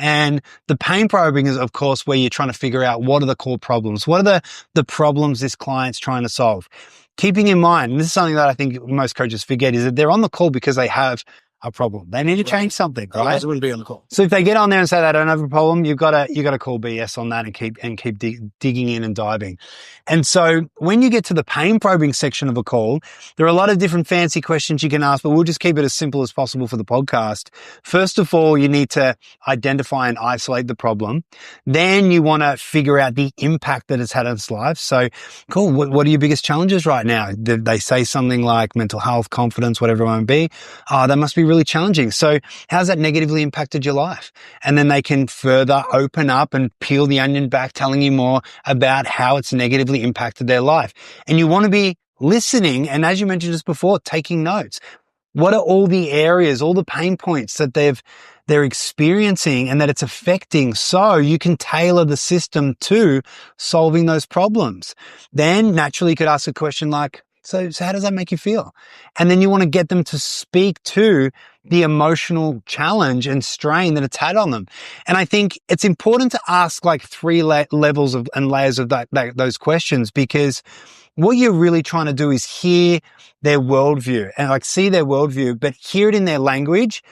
And the pain probing is, of course, where you're trying to figure out what are the core problems? What are the problems this client's trying to solve? Keeping in mind, and this is something that I think most coaches forget, is that they're on the call because they have a problem. They need to change something, right? Otherwise, it wouldn't be on the call. So if they get on there and say they don't have a problem, you got to call BS on that and keep digging in and diving. And so when you get to the pain probing section of a call, there are a lot of different fancy questions you can ask, but we'll just keep it as simple as possible for the podcast. First of all, you need to identify and isolate the problem. Then you want to figure out the impact that it's had on its life. So cool. What are your biggest challenges right now? They say something like mental health, confidence, whatever it might be. That must be really challenging. So how's that negatively impacted your life? And then they can further open up and peel the onion back, telling you more about how it's negatively impacted their life. And you want to be listening. And as you mentioned just before, taking notes. What are all the areas, all the pain points that they're experiencing and that it's affecting, so you can tailor the system to solving those problems? Then naturally you could ask a question like, so how does that make you feel? And then you want to get them to speak to the emotional challenge and strain that it's had on them. And I think it's important to ask like three levels of and layers of those questions, because what you're really trying to do is hear their worldview and like see their worldview, but hear it in their language